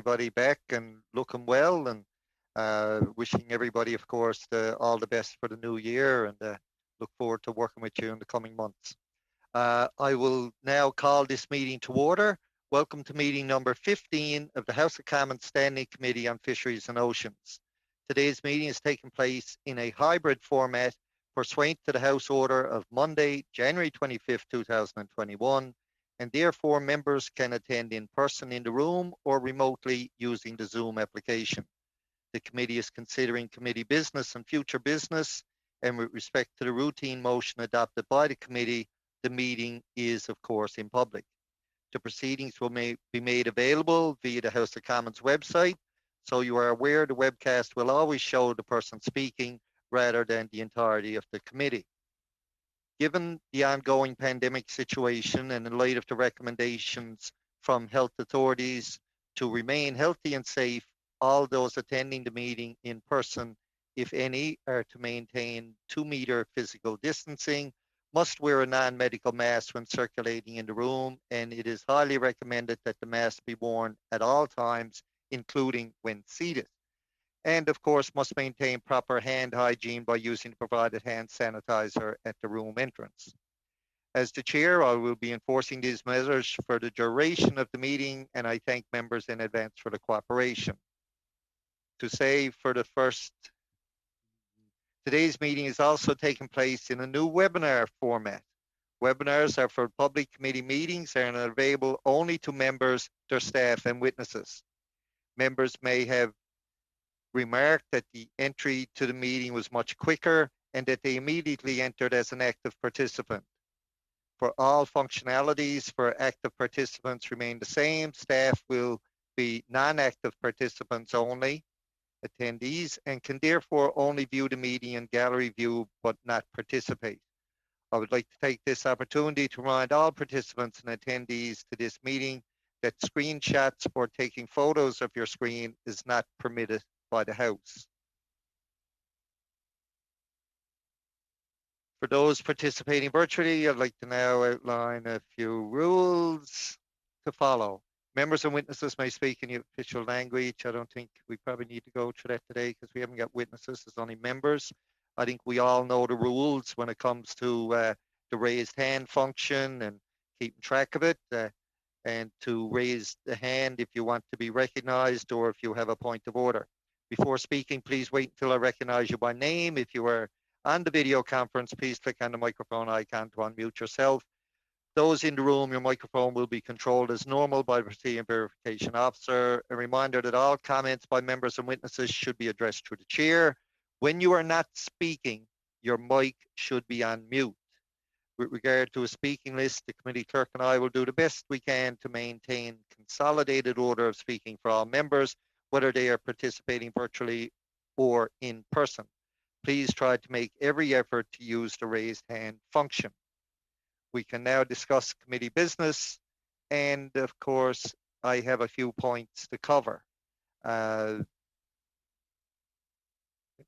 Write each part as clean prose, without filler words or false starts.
everybody back and looking well, and wishing everybody, of course, all the best for the new year, and look forward to working with you in the coming months. I will now call this meeting to order. Welcome to meeting number 15 of the House of Commons Standing Committee on Fisheries and Oceans. Today's meeting is taking place in a hybrid format pursuant to the House Order of Monday, January 25th, 2021, and therefore members can attend in person in the room or remotely using the Zoom application. The committee is considering committee business and future business, and with respect to the routine motion adopted by the committee, the meeting is, of course, in public. The proceedings will be made available via the House of Commons website, so you are aware the webcast will always show the person speaking rather than the entirety of the committee. Given the ongoing pandemic situation and in light of the recommendations from health authorities to remain healthy and safe, all those attending the meeting in person, if any, are to maintain 2-meter physical distancing, must wear a non-medical mask when circulating in the room, and it is highly recommended that the mask be worn at all times, including when seated. And of course, must maintain proper hand hygiene by using the provided hand sanitizer at the room entrance. As the chair, I will be enforcing these measures for the duration of the meeting, and I thank members in advance for the cooperation. To say for the first, today's meeting is also taking place in a new webinar format. Webinars are for public committee meetings and are available only to members, their staff, and witnesses. Members may have remarked that the entry to the meeting was much quicker and that they immediately entered as an active participant. For all functionalities for active participants remain the same. Staff will be non-active participants only, attendees, and can therefore only view the meeting in gallery view but not participate. I would like to take this opportunity to remind all participants and attendees to this meeting that screenshots or taking photos of your screen is not permitted by the House. For those participating virtually, I'd like to now outline a few rules to follow. Members and witnesses may speak in the official language. I don't think we probably need to go through that today because we haven't got witnesses, there's only members. I think we all know the rules when it comes to the raised hand function and keeping track of it, and to raise the hand if you want to be recognized or if you have a point of order. Before speaking, please wait until I recognize you by name. If you are on the video conference, please click on the microphone icon to unmute yourself. Those in the room, your microphone will be controlled as normal by the Proceeding Verification Officer. A reminder that all comments by members and witnesses should be addressed through the chair. When you are not speaking, your mic should be on mute. With regard to a speaking list, the committee clerk and I will do the best we can to maintain consolidated order of speaking for all members, whether they are participating virtually or in person. Please try to make every effort to use the raised hand function. We can now discuss committee business, and of course, I have a few points to cover. Let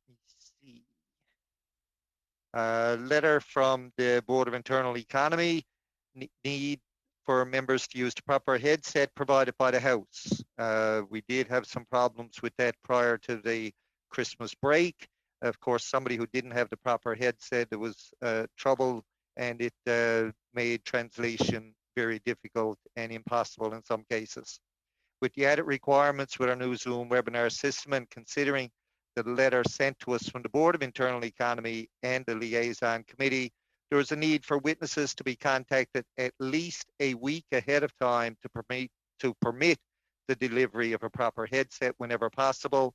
me see. Letter from the Board of Internal Economy, need for members to use the proper headset provided by the House. We did have some problems with that prior to the Christmas break. Of course, somebody who didn't have the proper headset, there was trouble, and it made translation very difficult and impossible in some cases. With the added requirements with our new Zoom webinar system and considering the letter sent to us from the Board of Internal Economy and the Liaison Committee, there is a need for witnesses to be contacted at least a week ahead of time to permit the delivery of a proper headset whenever possible,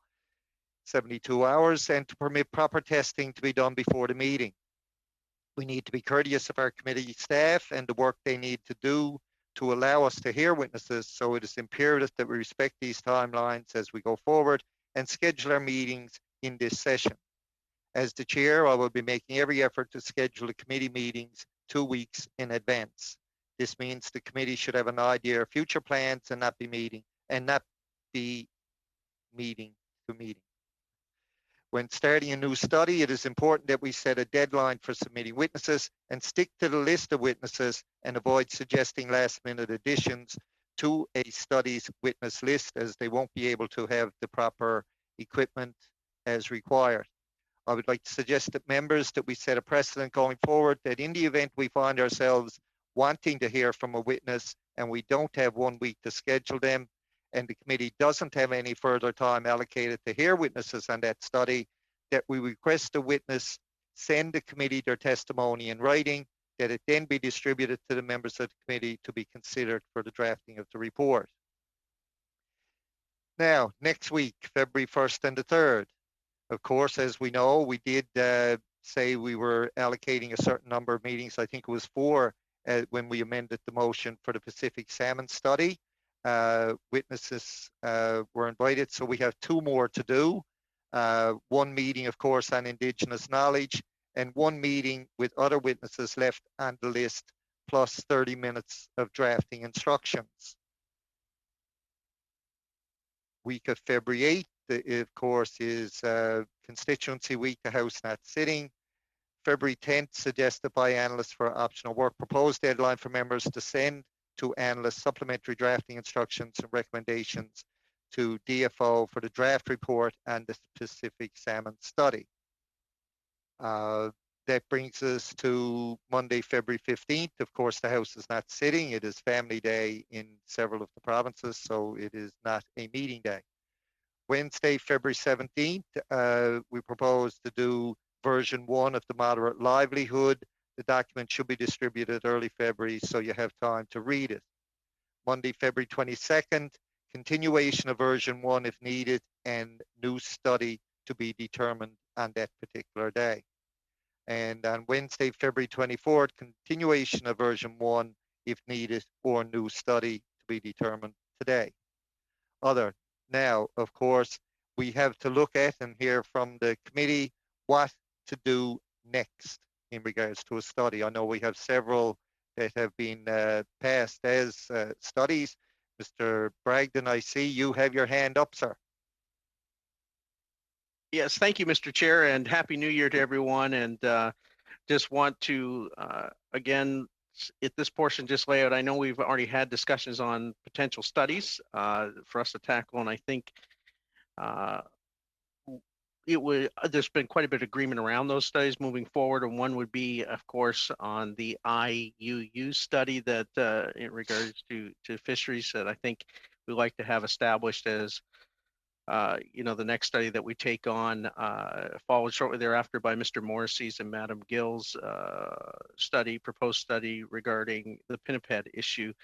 72 hours, and to permit proper testing to be done before the meeting. We need to be courteous of our committee staff and the work they need to do to allow us to hear witnesses, so it is imperative that we respect these timelines as we go forward and schedule our meetings in this session. As the chair, I will be making every effort to schedule the committee meetings 2 weeks in advance. This means the committee should have an idea of future plans and not be meeting to meeting. When starting a new study, it is important that we set a deadline for submitting witnesses and stick to the list of witnesses and avoid suggesting last-minute additions to a studies witness list, as they won't be able to have the proper equipment as required. I would like to suggest that members that we set a precedent going forward, that in the event we find ourselves wanting to hear from a witness and we don't have 1 week to schedule them, and the committee doesn't have any further time allocated to hear witnesses on that study, that we request the witness send the committee their testimony in writing, that it then be distributed to the members of the committee to be considered for the drafting of the report. Now, next week, February 1st and the 3rd, of course, as we know, we did say we were allocating a certain number of meetings. I think it was 4 when we amended the motion for the Pacific salmon study. Witnesses were invited, so we have 2 more to do. 1 meeting, of course, on Indigenous knowledge, and 1 meeting with other witnesses left on the list, plus 30 minutes of drafting instructions. Week of February 8th, of course, is constituency week, the House not sitting. February 10th, suggested by analysts for optional work. Proposed deadline for members to send to analysts supplementary drafting instructions and recommendations to DFO for the draft report and the Pacific salmon study. That brings us to Monday, February 15th. Of course, the House is not sitting. It is family day in several of the provinces, so it is not a meeting day. Wednesday, February 17th, we propose to do version 1 of the moderate livelihood. The document should be distributed early February, so you have time to read it. Monday, February 22nd, continuation of version 1 if needed, and new study to be determined on that particular day. And on Wednesday, February 24th, continuation of version 1 if needed, or new study to be determined today. Now, of course, we have to look at and hear from the committee what to do next in regards to a study. I know we have several that have been passed as studies. Mr. Bragdon, I see you have your hand up, sir. Yes, thank you, Mr. Chair, and Happy New Year to everyone. And just want to, again, at this portion, just lay out, I know we've already had discussions on potential studies for us to tackle, and I think there's been quite a bit of agreement around those studies moving forward, and one would be, of course, on the IUU study that in regards to fisheries that I think we like to have established as the next study that we take on, followed shortly thereafter by Mr. Morrissey's and Madam Gill's proposed study regarding the pinniped issue.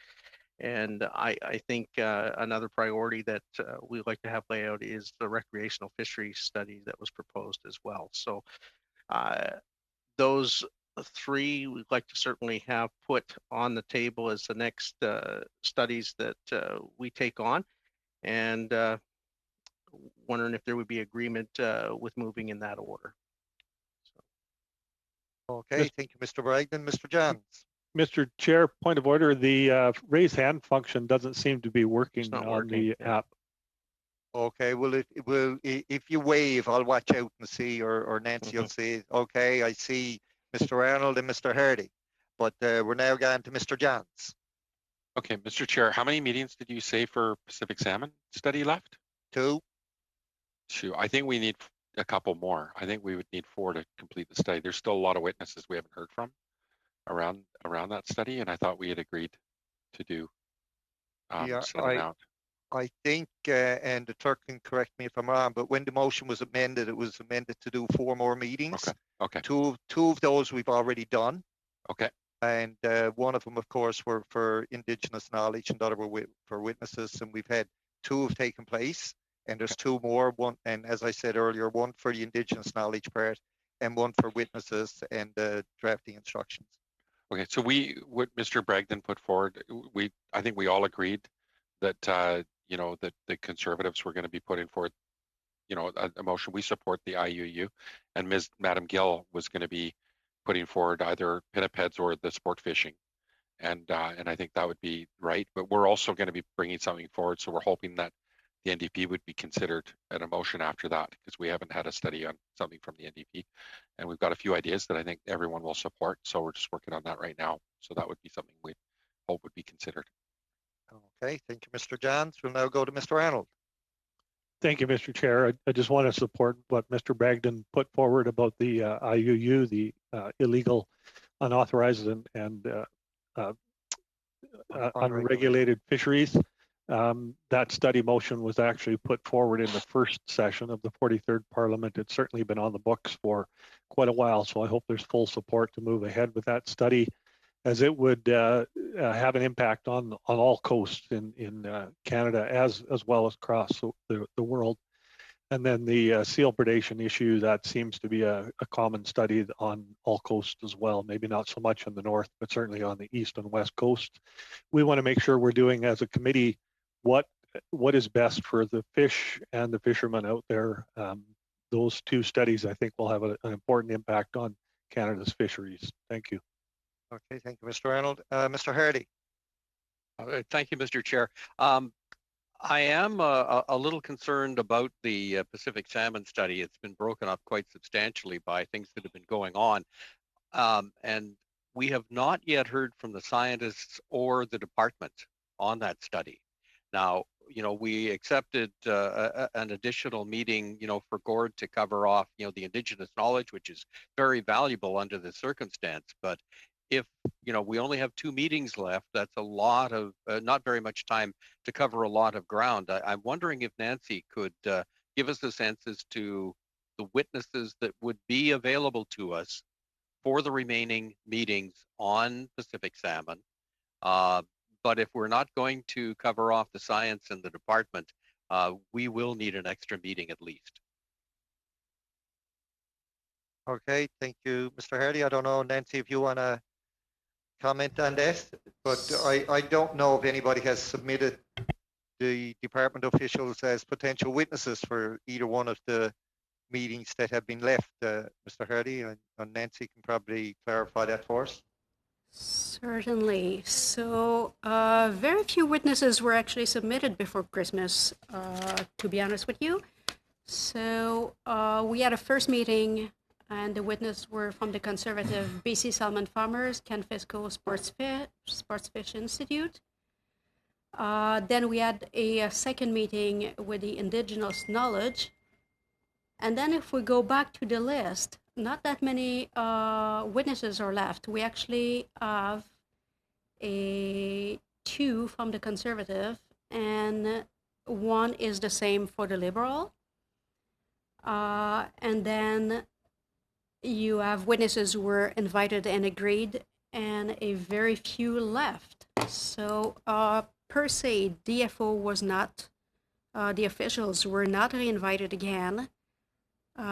And I think another priority that we like to have lay out is the recreational fisheries study that was proposed as well. So those 3 we'd like to certainly have put on the table as the next studies that we take on. And wondering if there would be agreement with moving in that order. Okay, thank you, Mr. Bragdon. Mr. Johns. Mr. Chair, point of order, the raise hand function doesn't seem to be working on the app. Okay, well, if you wave, I'll watch out and see, or Nancy will see it. Okay, I see Mr. Arnold and Mr. Hardy, but we're now going to Mr. Johns. Okay, Mr. Chair, how many meetings did you say for Pacific salmon study left? 2. 2. I think we need a couple more. I think we would need 4 to complete the study. There's still a lot of witnesses we haven't heard from around that study, and I thought we had agreed to do set amount. I think, and the clerk can correct me if I'm wrong, but when the motion was amended, it was amended to do 4 more meetings. Okay. Two of those we've already done. Okay. And one of them, of course, were for Indigenous knowledge, and the other were for witnesses. And we've had 2 have taken place, and there's 2 more. One, and as I said earlier, 1 for the Indigenous knowledge part, and 1 for witnesses and drafting instructions. Okay, so what Mr. Bragdon put forward, I think we all agreed that that the Conservatives were going to be putting forward, a motion. We support the IUU, and Madam Gill was going to be putting forward either pinnipeds or the sport fishing, and I think that would be right. But we're also going to be bringing something forward, so we're hoping that the NDP would be considered an emotion after that, because we haven't had a study on something from the NDP, and we've got a few ideas that I think everyone will support. So we're just working on that right now. So that would be something we hope would be considered. Okay, thank you, Mr. Johns. We'll now go to Mr. Arnold. Thank you, Mr. Chair. I just want to support what Mr. Bragdon put forward about the IUU, the illegal, unauthorized, and unregulated fisheries. That study motion was actually put forward in the first session of the 43rd Parliament. It's certainly been on the books for quite a while, so I hope there's full support to move ahead with that study, as it would have an impact on all coasts in Canada as well as across the world. And then the seal predation issue, that seems to be a common study on all coasts as well, maybe not so much in the north, but certainly on the east and west coast. We want to make sure we're doing as a committee what is best for the fish and the fishermen out there. Those two studies, I think, will have an important impact on Canada's fisheries. Thank you. Okay, thank you, Mr. Arnold. Mr. Hardy. Thank you, Mr. Chair. I am a little concerned about the Pacific salmon study. It's been broken up quite substantially by things that have been going on. And we have not yet heard from the scientists or the department on that study. Now, we accepted an additional meeting, for Gord to cover off, the Indigenous knowledge, which is very valuable under the circumstance. But if we only have 2 meetings left, that's a lot of not very much time to cover a lot of ground. I'm wondering if Nancy could give us a sense as to the witnesses that would be available to us for the remaining meetings on Pacific salmon. But if we're not going to cover off the science and the department, we will need an extra meeting at least. Okay, thank you, Mr. Hardy. I don't know, Nancy, if you want to comment on this, but I don't know if anybody has submitted the department officials as potential witnesses for either one of the meetings that have been left. Mr. Hardy and Nancy can probably clarify that for us. Certainly. So very few witnesses were actually submitted before Christmas, to be honest with you. So we had a first meeting, and the witnesses were from the conservative BC Salmon Farmers, Canfisco Sports Fish Institute. Then we had a second meeting with the Indigenous knowledge. And then if we go back to the list, not that many witnesses are left. We actually have 2 from the conservative, and 1 is the same for the liberal. And then you have witnesses who were invited and agreed, and a very few left. So per se, DFO was not, the officials were not reinvited again.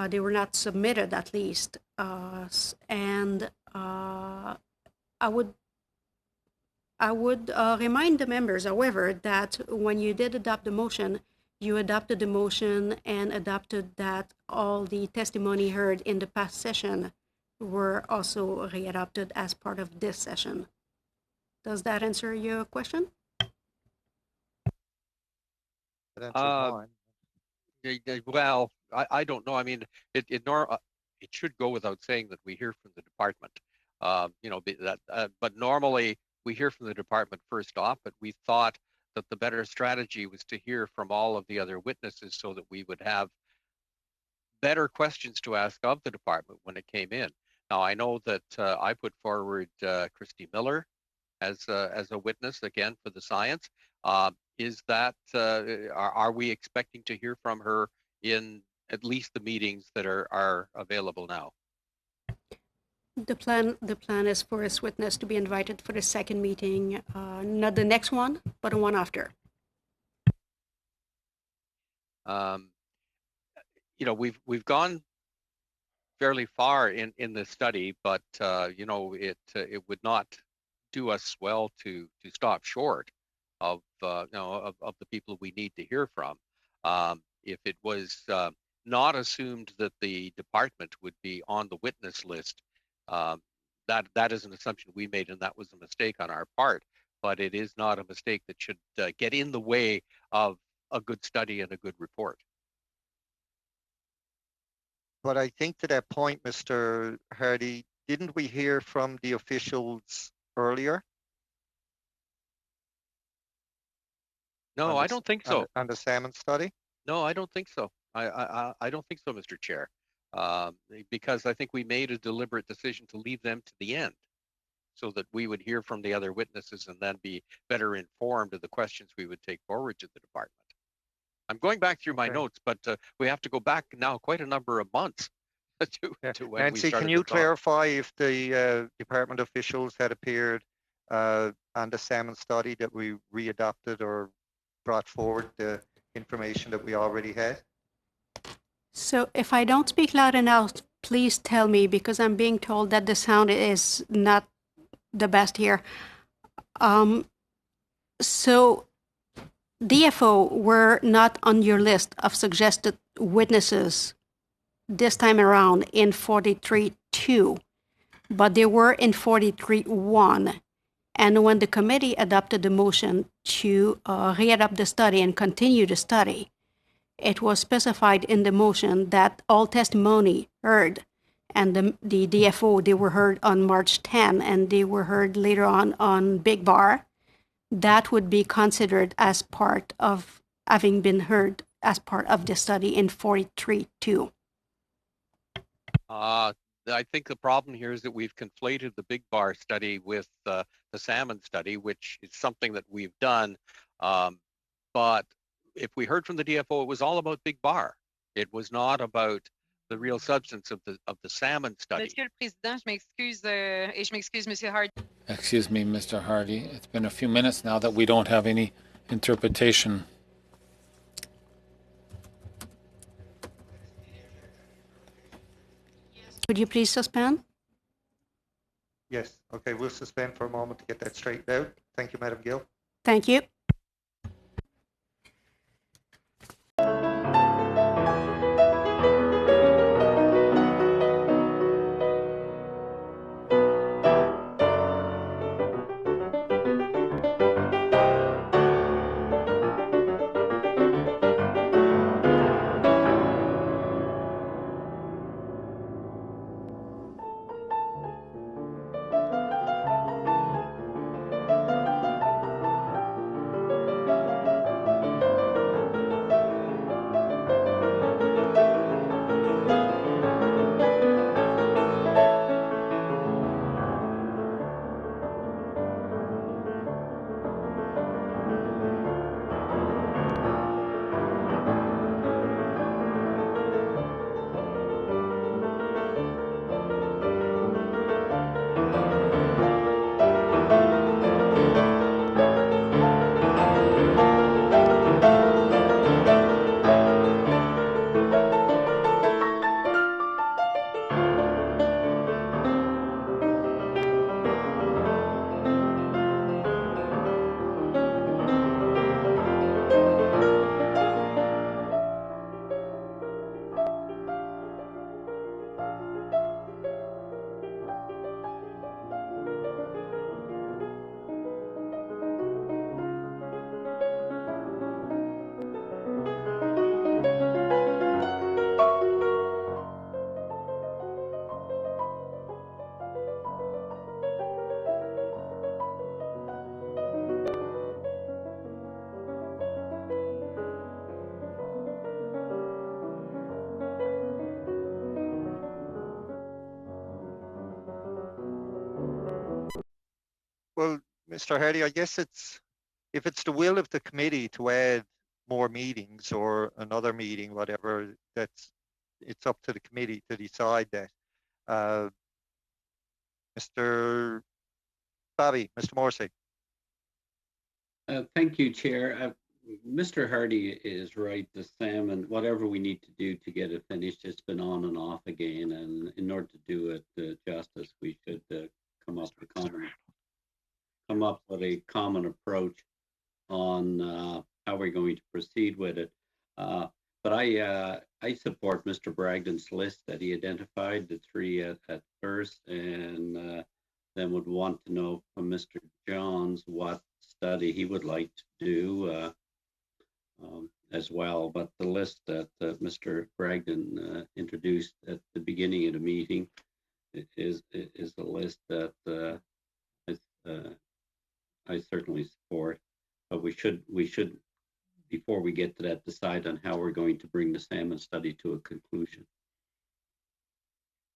They were not submitted, at least. And I would remind the members, however, that when you did adopt the motion, you adopted the motion and adopted that all the testimony heard in the past session were also readopted as part of this session. Does that answer your question? That answers mine. Well, I don't know. I mean, it should go without saying that we hear from the department. But normally we hear from the department first off. But we thought that the better strategy was to hear from all of the other witnesses, so that we would have better questions to ask of the department when it came in. Now, I know that I put forward Christy Miller as a witness again for the science. Is that are we expecting to hear from her in at least the meetings that are available now? The plan is for this witness to be invited for the second meeting, not the next one, but the one after. We've gone fairly far in this study, but it would not do us well to stop short of the people we need to hear from. If it was not assumed that the department would be on the witness list, that is an assumption we made, and that was a mistake on our part. But it is not a mistake that should get in the way of a good study and a good report. But I think to that point, Mr. Hardy, didn't we hear from the officials earlier? No, I don't think so. On the salmon study? No, I don't think so. I don't think so, Mr. Chair, because I think we made a deliberate decision to leave them to the end so that we would hear from the other witnesses and then be better informed of the questions we would take forward to the department. I'm going back through my notes, but we have to go back now quite a number of months to when Nancy, we started can you the talk. clarify if the department officials had appeared on the salmon study that we readopted or brought forward the information that we already had? So if I don't speak loud enough, please tell me, because I'm being told that the sound is not the best here. So DFO were not on your list of suggested witnesses this time around in 43.2, but they were in 43.1. And when the committee adopted the motion to re-adopt the study and continue the study, it was specified in the motion that all testimony heard, and the DFO, they were heard on March 10, and they were heard later on Big Bar. That would be considered as part of having been heard as part of the study in 43.2. I think the problem here is that we've conflated the Big Bar study with the salmon study, which is something that we've done. But if we heard from the DFO, it was all about Big Bar. It was not about the real substance of the salmon study. Monsieur le Président, je m'excuse et je m'excuse, Monsieur Hardy. Excuse me, Mr. Hardy. It's been a few minutes now that we don't have any interpretation. Would you please suspend? Yes. Okay, we'll suspend for a moment to get that straightened out. Thank you, Madam Gill. Thank you. Well, Mr. Hardy, I guess if it's the will of the committee to add more meetings or another meeting, whatever, it's up to the committee to decide that. Mr. Bobby, Mr. Morrissey. Thank you, Chair. Mr. Hardy is right. The salmon, whatever we need to do to get it finished, it's been on and off again. And in order to do it justice, we should come up with a common approach on how we're going to proceed with it. But I support Mr. Bragdon's list that he identified, the three at first, and then would want to know from Mr. Johns what study he would like to do as well. But the list that Mr. Bragdon introduced at the beginning of the meeting is a list that I certainly support. But we should before we get to that, decide on how we're going to bring the salmon study to a conclusion.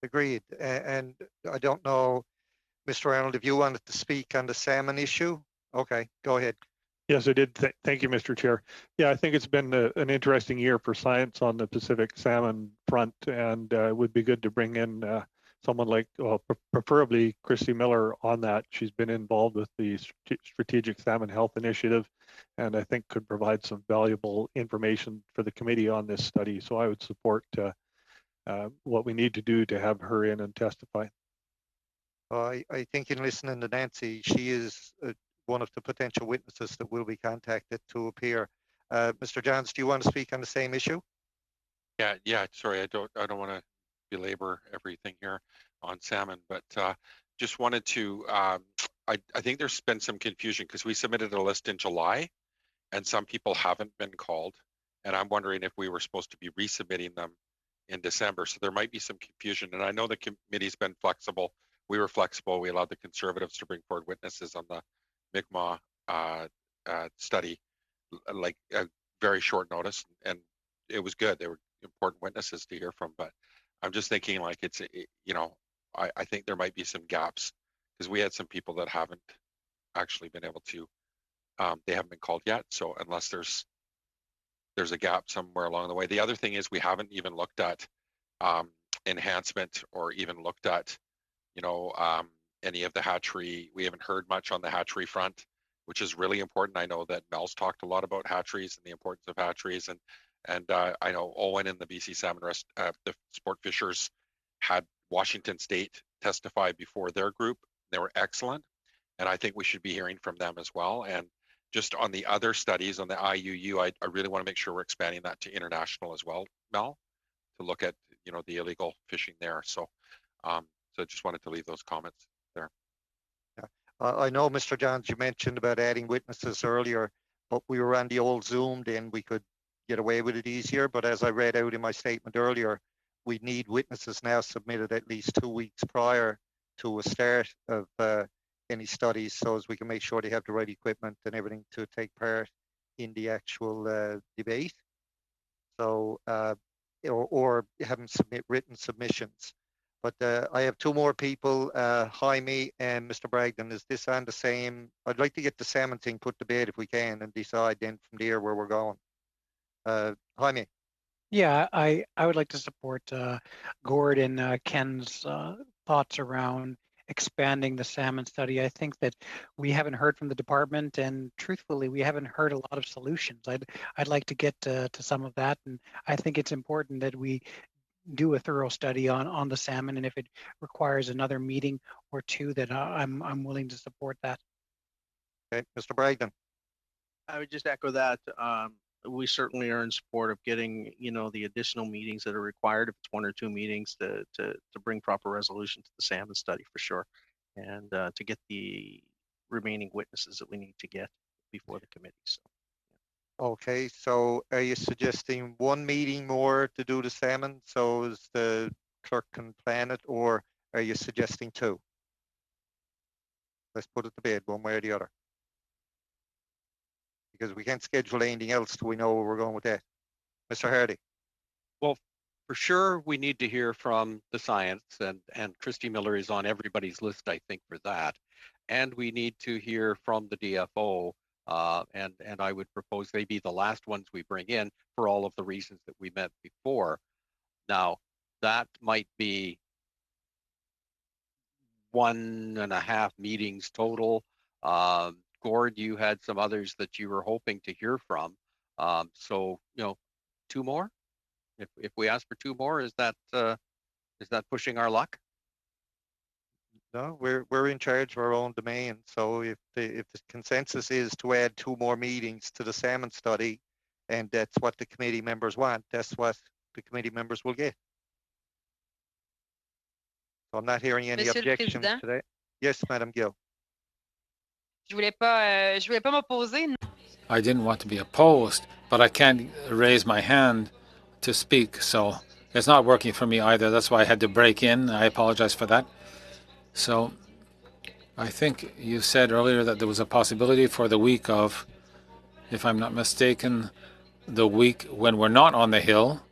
Agreed. And I don't know, Mr. Arnold, if you wanted to speak on the salmon issue. Okay, go ahead. Yes, I did. Thank you, Mr. Chair. Yeah, I think it's been an interesting year for science on the Pacific salmon front, and it would be good to bring in someone like, well, preferably Christy Miller on that. She's been involved with the Strategic Salmon Health Initiative, and I think could provide some valuable information for the committee on this study. So I would support what we need to do to have her in and testify. I think in listening to Nancy, she is one of the potential witnesses that will be contacted to appear. Mr. Johns, do you want to speak on the same issue? Yeah. Sorry, I don't want to belabor everything here on salmon, but just wanted to. I think there's been some confusion because we submitted a list in July, and some people haven't been called, and I'm wondering if we were supposed to be resubmitting them in December. So there might be some confusion, and I know the committee's been flexible. We were flexible. We allowed the Conservatives to bring forward witnesses on the Mi'kmaq study, like a very short notice, and it was good. They were important witnesses to hear from, but I'm just thinking like it's, I think there might be some gaps because we had some people that haven't actually been able to, they haven't been called yet. So unless there's a gap somewhere along the way. The other thing is we haven't even looked at enhancement or even looked at, any of the hatchery. We haven't heard much on the hatchery front, which is really important. I know that Mel's talked a lot about hatcheries and the importance of hatcheries, and I know Owen and the BC Salmon the sport fishers had Washington State testify before their group. They were excellent, and I think we should be hearing from them as well. And just on the other studies on the IUU, I really want to make sure we're expanding that to international as well, Mel, to look at the illegal fishing there. So, so just wanted to leave those comments there. Yeah. I know, Mr. Johns, you mentioned about adding witnesses earlier, but we were on the old Zoom, then we could get away with it easier. But as I read out in my statement earlier, we need witnesses now submitted at least 2 weeks prior to a start of any studies, so as we can make sure they have the right equipment and everything to take part in the actual debate. So, or have them submit written submissions. But I have 2 more people, Jaime and Mr. Bragdon. Is this on the same? I'd like to get the salmon thing put to bed if we can and decide then from there where we're going. Jaime. Yeah, I would like to support Gord and Ken's thoughts around expanding the salmon study. I think that we haven't heard from the department, and truthfully, we haven't heard a lot of solutions. I'd like to get to some of that, and I think it's important that we do a thorough study on the salmon, and if it requires another meeting or 2, that I'm willing to support that. Okay, Mr. Bragdon. I would just echo that. We certainly are in support of getting, the additional meetings that are required, if it's 1 or 2 meetings, to bring proper resolution to the salmon study for sure, and to get the remaining witnesses that we need to get before the committee. So. Okay, so are you suggesting 1 meeting more to do the salmon so as the clerk can plan it, or are you suggesting 2? Let's put it to bed one way or the other. Because we can't schedule anything else till we know where we're going with that. Mr. Hardy. Well, for sure, we need to hear from the science, and Christy Miller is on everybody's list, I think, for that. And we need to hear from the DFO. And I would propose they be the last ones we bring in for all of the reasons that we met before. Now, that might be 1.5 meetings total. Gord, you had some others that you were hoping to hear from. So, 2 more? If we ask for 2 more, is that pushing our luck? No, we're in charge of our own domain. So if the consensus is to add 2 more meetings to the salmon study, and that's what the committee members want, that's what the committee members will get. So I'm not hearing any Monsieur le objections Président? today. Yes, Madam Gill. Je voulais pas m'opposer. I didn't want to be opposed, but I can't raise my hand to speak, so it's not working for me either. That's why I had to break in. I apologize for that. So I think you said earlier that there was a possibility for the week of if I'm not mistaken, the week when we're not on the Hill.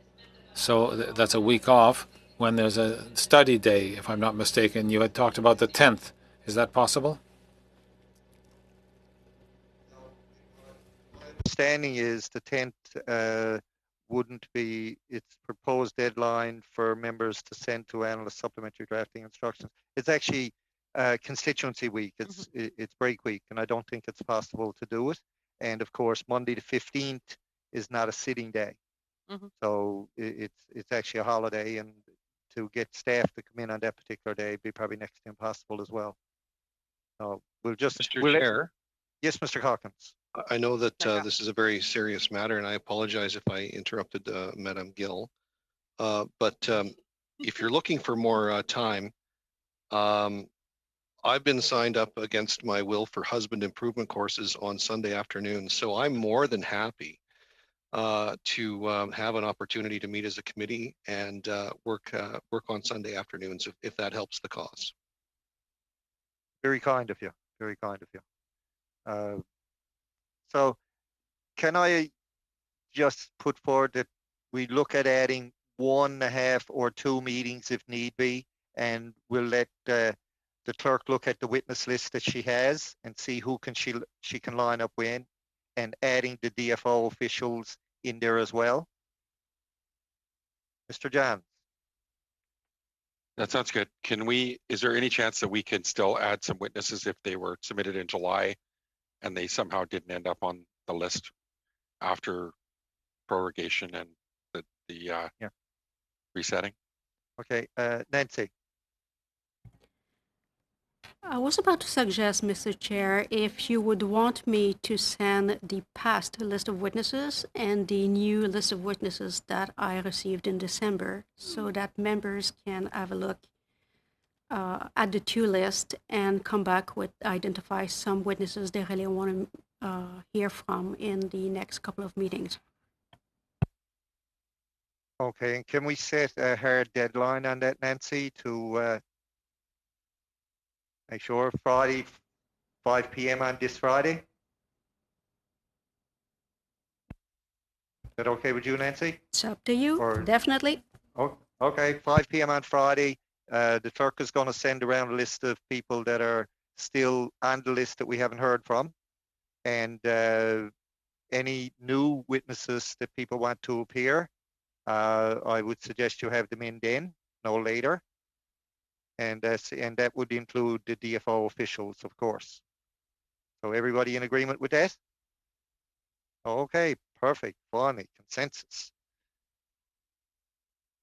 So that's a week off when there's a study day, if I'm not mistaken. You had talked about the 10th. Is that possible? Understanding is the 10th wouldn't be its proposed deadline for members to send to analysts supplementary drafting instructions. It's actually constituency week. It's break week, and I don't think it's possible to do it. And of course, Monday the 15th is not a sitting day, so it's actually a holiday, and to get staff to come in on that particular day would be probably next to impossible as well. So we'll just Mr. Chair. Yes, Mr. Hawkins. I know that this is a very serious matter, and I apologize if I interrupted Madam Gill. But if you're looking for more time, I've been signed up against my will for husband improvement courses on Sunday afternoons, so I'm more than happy to have an opportunity to meet as a committee and work on Sunday afternoons if that helps the cause. Very kind of you. Very kind of you. So can I just put forward that we look at adding 1.5 or 2 meetings if need be, and we'll let the clerk look at the witness list that she has and see who she can line up when, and adding the DFO officials in there as well. Mr. Johns. That sounds good. Is there any chance that we can still add some witnesses if they were submitted in July and they somehow didn't end up on the list after prorogation and the resetting? Okay, Nancy. I was about to suggest, Mr. Chair, if you would want me to send the past list of witnesses and the new list of witnesses that I received in December, so that members can have a look at the 2 list and come back with identify some witnesses they really want to hear from in the next couple of meetings. Okay, and can we set a hard deadline on that, Nancy, to make sure Friday, 5 p.m. on this Friday? Is that okay with you, Nancy? It's up to you, definitely. Oh, okay, 5 p.m. on Friday. The clerk is going to send around a list of people that are still on the list that we haven't heard from. And any new witnesses that people want to appear, I would suggest you have them in then, no later. And that would include the DFO officials, of course. So everybody in agreement with that? Okay, perfect, finally, consensus.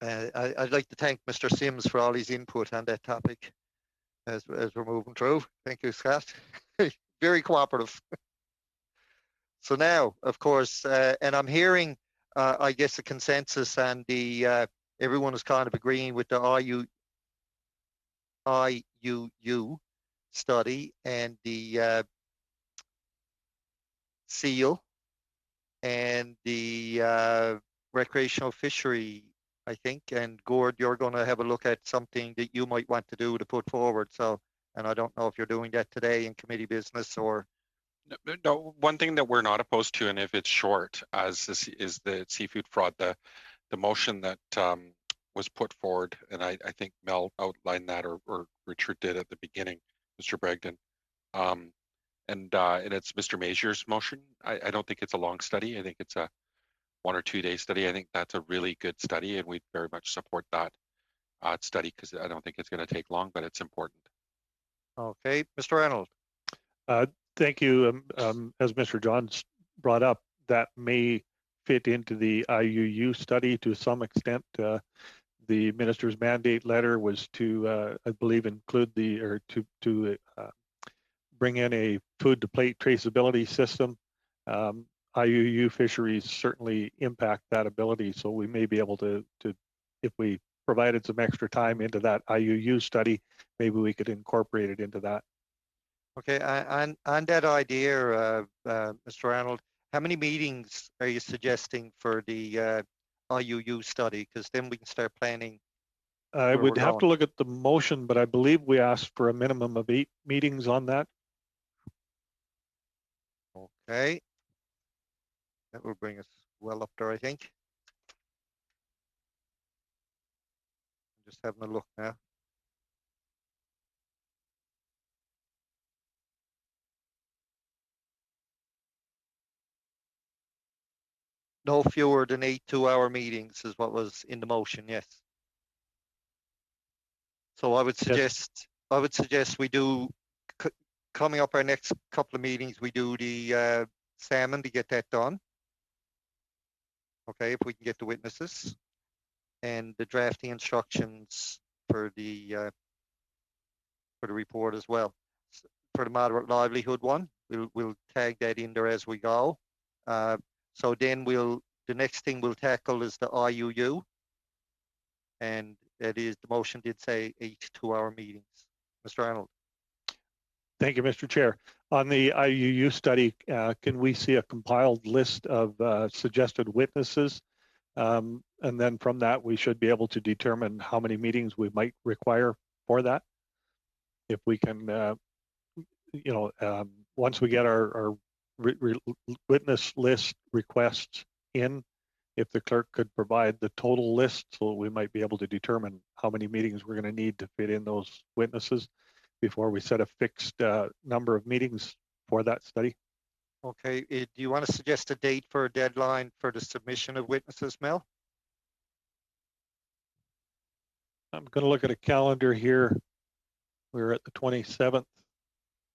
I'd like to thank Mr. Sims for all his input on that topic as we're moving through. Thank you, Scott. Very cooperative. So now, of course, and I'm hearing, I guess, a consensus and everyone is kind of agreeing with the IUU study and the seal and the recreational fishery, I think. And Gord, you're going to have a look at something that you might want to do to put forward. So, and I don't know if you're doing that today in committee business or. No, one thing that we're not opposed to, and if it's short, as this is the seafood fraud, the motion that was put forward, and I think Mel outlined that, or Richard did at the beginning, Mr. Bragdon, and it's Mr. Mazur's motion. I don't think it's a long study. I think it's a 1 or 2 day study. I think that's a really good study, and we very much support that study because I don't think it's going to take long, but it's important. Okay, Mr. Reynolds. Thank you. As Mr. Johns brought up, that may fit into the IUU study to some extent. The minister's mandate letter was to, I believe, include to bring in a food to plate traceability system. IUU fisheries certainly impact that ability, so we may be able to if we provided some extra time into that IUU study, maybe we could incorporate it into that. Okay, on that idea, Mr. Arnold, how many meetings are you suggesting for the IUU study? Because then we can start planning. I would have to look at the motion, but I believe we asked for a minimum of 8 meetings on that. Okay. That will bring us well up there, I think. Just having a look now. No fewer than 8 2-hour meetings is what was in the motion, yes. So I would suggest we do, coming up our next couple of meetings, we do the salmon to get that done. Okay, if we can get the witnesses, and the drafting instructions for the report as well. For the moderate livelihood one, we'll tag that in there as we go. So then the next thing we'll tackle is the IUU, and that is, the motion did say 8 2-hour meetings. Mr. Arnold. Thank you, Mr. Chair. On the IUU study, can we see a compiled list of suggested witnesses? And then from that, we should be able to determine how many meetings we might require for that. If we can, once we get our witness list requests in, if the clerk could provide the total list, so we might be able to determine how many meetings we're going to need to fit in those witnesses before we set a fixed number of meetings for that study. Okay, do you want to suggest a date for a deadline for the submission of witnesses, Mel? I'm going to look at a calendar here. We're at the 27th.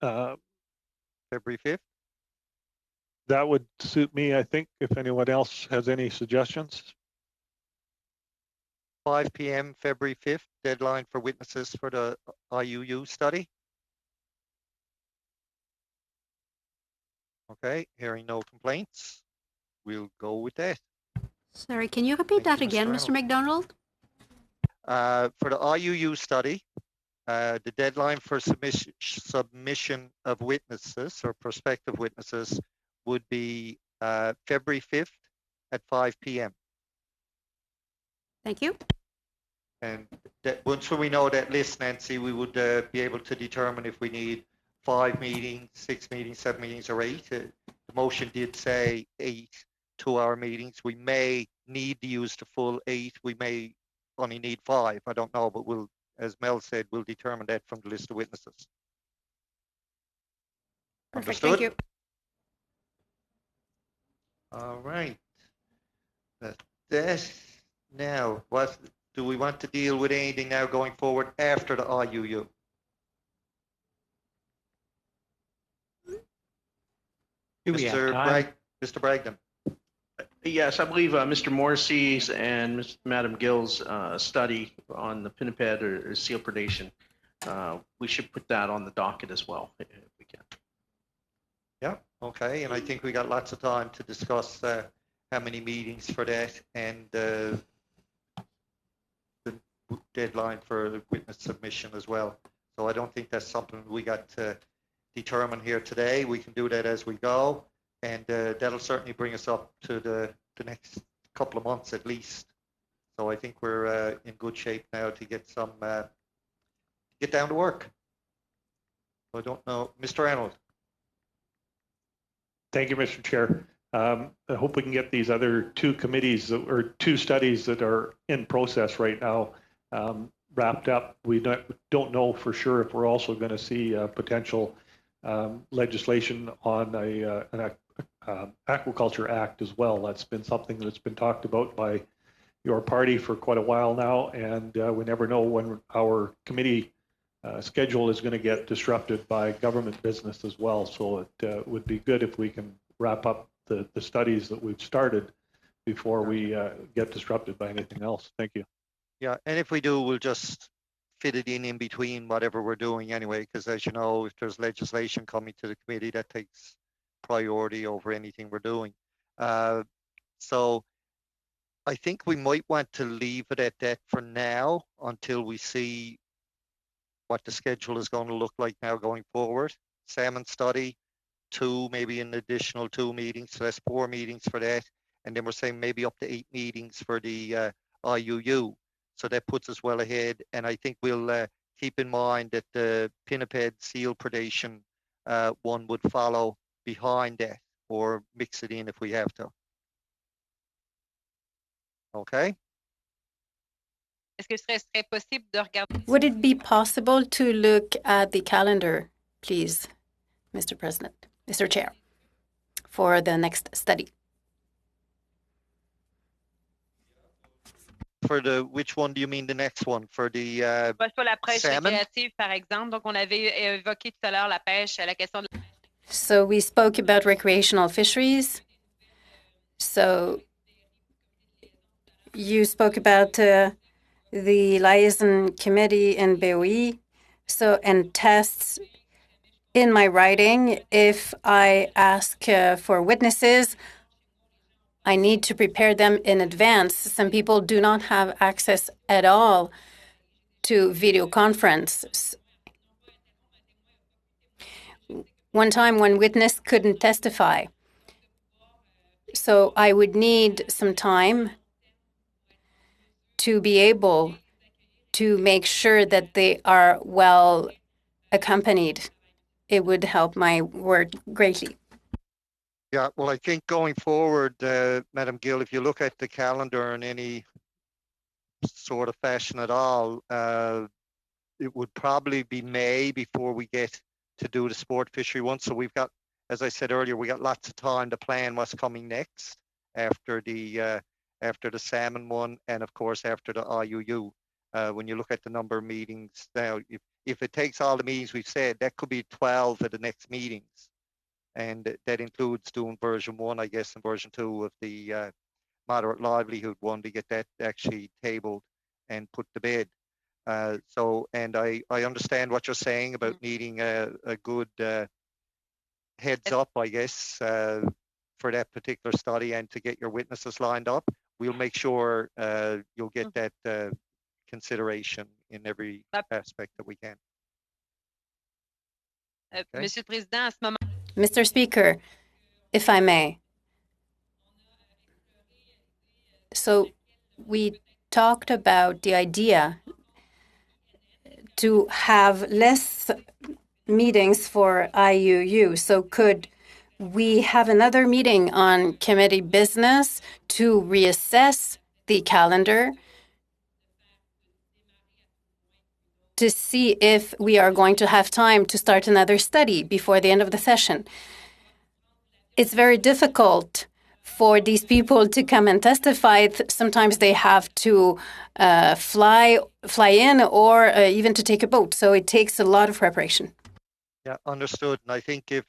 February 5th? That would suit me, I think, if anyone else has any suggestions. 5 p.m. February 5th, deadline for witnesses for the IUU study. Okay, hearing no complaints, we'll go with that. Sorry, can you repeat that again, Mr. McDonald? For the IUU study, the deadline for submission of witnesses or prospective witnesses would be February 5th at 5 p.m. Thank you. And once we know that list, Nancy, we would be able to determine if we need 5 meetings, 6 meetings, 7 meetings, or 8. The motion did say 8 2-hour meetings. We may need to use the full 8. We may only need 5. I don't know, but we'll, as Mel said, we'll determine that from the list of witnesses. Perfect. Understood? Thank you. All right. That now, what do we want to deal with anything now going forward after the IUU? Mr. Bragdon. Yes, I believe Mr. Morrissey's and Madam Gill's study on the pinniped or seal predation, we should put that on the docket as well, if we can. Yeah, okay, and I think we got lots of time to discuss how many meetings for that and the deadline for witness submission as well. So I don't think that's something we got to determine here today. We can do that as we go, and that'll certainly bring us up to the next couple of months at least. So I think we're in good shape now to get some get down to work. I don't know, Mr. Arnold. Thank you, Mr. Chair. I hope we can get these other 2 committees or 2 studies that are in process right now wrapped up. We don't know for sure if we're also going to see potential legislation on an Aquaculture Act as well. That's been something that's been talked about by your party for quite a while now, and we never know when our committee schedule is going to get disrupted by government business as well. So it would be good if we can wrap up the studies that we've started before we get disrupted by anything else. Thank you. Yeah, and if we do, we'll just fit it in between whatever we're doing anyway, because as you know, if there's legislation coming to the committee, that takes priority over anything we're doing. So I think we might want to leave it at that for now until we see what the schedule is going to look like now going forward. Salmon study, 2, maybe an additional 2 meetings, so that's 4 meetings for that. And then we're saying maybe up to 8 meetings for the IUU. So that puts us well ahead. And I think we'll keep in mind that the pinniped seal predation one would follow behind that, or mix it in if we have to. Okay. Est-ce que ce serait possible de regarder? Would it be possible to look at the calendar, please, Mr. President, Mr. Chair, for the next study? For the, which one do you mean the next one? For the Sur la pêche salmon? récréative, par exemple. Donc, on avait évoqué tout à l'heure la pêche, la question de So we spoke about recreational fisheries. So you spoke about the liaison committee in BOE. So, and tests in my writing, if I ask for witnesses, I need to prepare them in advance. Some people do not have access at all to video conference. One time, one witness couldn't testify. So I would need some time to be able to make sure that they are well accompanied. It would help my work greatly. Yeah, well, I think going forward, Madam Gill, if you look at the calendar in any sort of fashion at all, it would probably be May before we get to do the sport fishery one. So we've got, as I said earlier, we got lots of time to plan what's coming next after the salmon one, and of course after the IUU. When you look at the number of meetings now, if it takes all the meetings we've said, that could be 12 at the next meetings. And that includes doing version 1, I guess, and version 2 of the moderate livelihood one to get that actually tabled and put to bed. And I understand what you're saying about needing a good heads up, I guess, for that particular study and to get your witnesses lined up. We'll make sure you'll get that consideration in every aspect that we can. Okay. Monsieur le Président, à ce moment. Mr. Speaker, if I may. So we talked about the idea to have less meetings for IUU. So could we have another meeting on committee business to reassess the calendar to see if we are going to have time to start another study before the end of the session? It's very difficult for these people to come and testify. Sometimes they have to fly in or even to take a boat. So it takes a lot of preparation. Yeah, understood. And I think if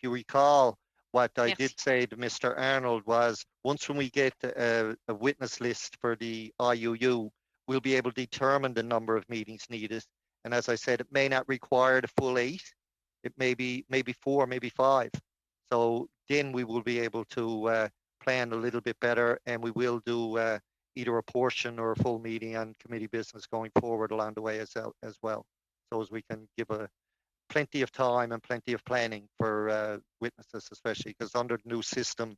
you recall, what I did say to Mr. Arnold was, once when we get a witness list for the IUU, we'll be able to determine the number of meetings needed. And as I said, it may not require the full 8. It may be maybe 4, maybe 5. So then we will be able to plan a little bit better, and we will do either a portion or a full meeting on committee business going forward along the way as well, so as we can give plenty of time and plenty of planning for witnesses, especially because under the new system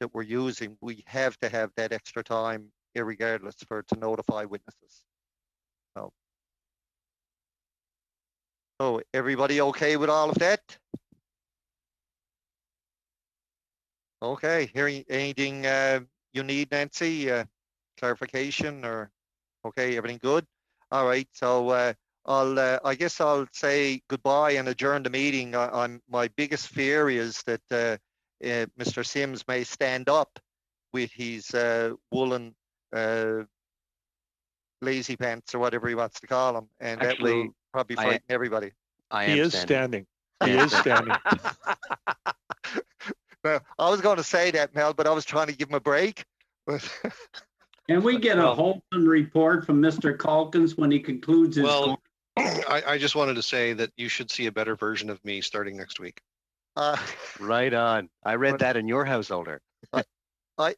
that we're using, we have to have that extra time irregardless to notify witnesses. So everybody okay with all of that? Okay, hearing anything you need, Nancy? Clarification or okay, everything good? All right, so I guess I'll say goodbye and adjourn the meeting. My biggest fear is that Mr. Sims may stand up with his woolen lazy pants or whatever he wants to call them, and actually, that will probably frighten everybody. He is standing. He is standing. Well, I was going to say that, Mel, but I was trying to give him a break. Can we get a wholesome report from Mr. Calkins when he concludes his course? I just wanted to say that you should see a better version of me starting next week. Right on. I read that in your householder. I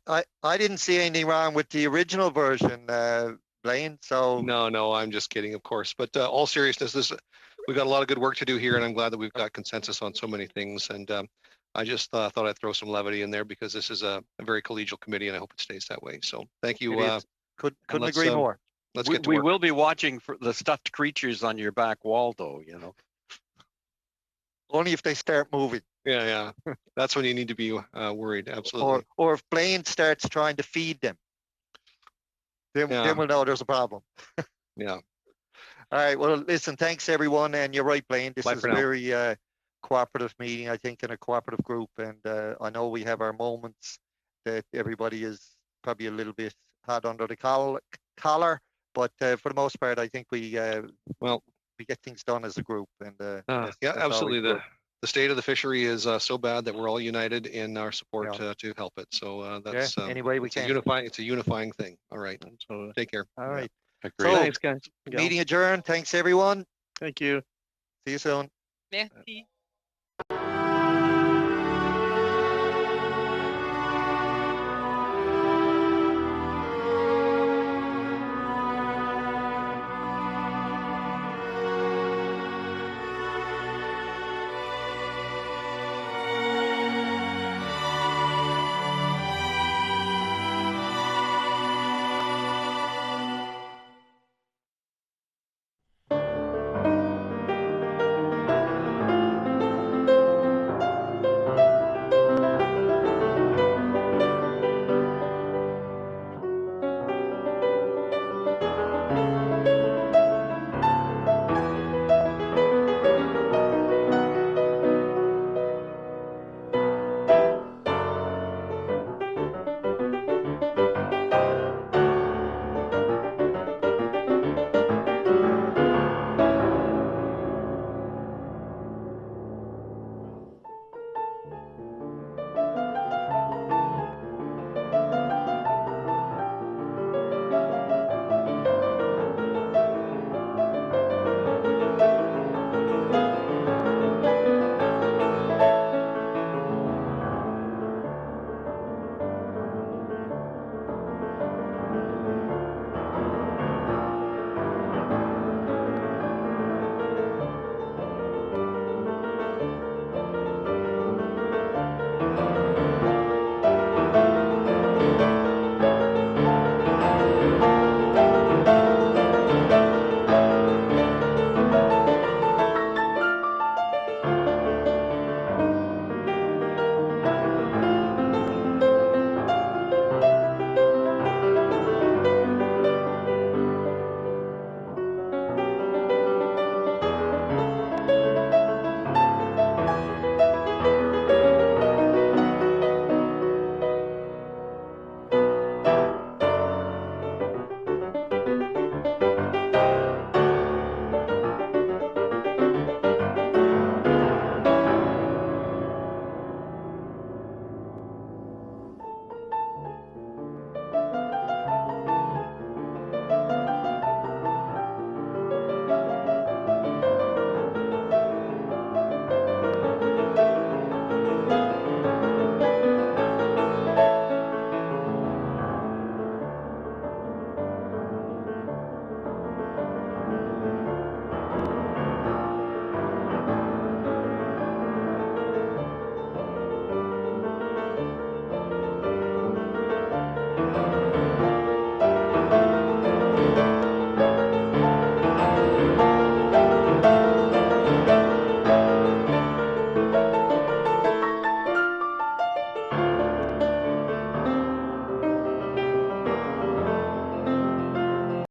didn't see anything wrong with the original version, Blaine. So no, I'm just kidding, of course. But all seriousness, we've got a lot of good work to do here, and I'm glad that we've got consensus on so many things. And I just thought I'd throw some levity in there because this is a very collegial committee, and I hope it stays that way. So thank you. Couldn't agree more. Let's get to we work. will be watching for the stuffed creatures on your back wall, though. You know. Only if they start moving. Yeah. That's when you need to be worried. Absolutely. Or if Blaine starts trying to feed them. then we'll know there's a problem. Yeah. All right. Well, listen, thanks everyone. And you're right, Blaine. This Bye is for a now. very cooperative meeting, I think, in a cooperative group. And I know we have our moments that everybody is probably a little bit hot under the collar. But for the most part, I think we get things done as a group. And yeah, that's absolutely. always good. The state of the fishery is so bad that we're all united in our support to help it. So that's any way we it's can. it's a unifying thing. All right. So, Take care. All right. Agreed. So, thanks, guys. meeting adjourned. Thanks, everyone. Thank you. See you soon. Merci.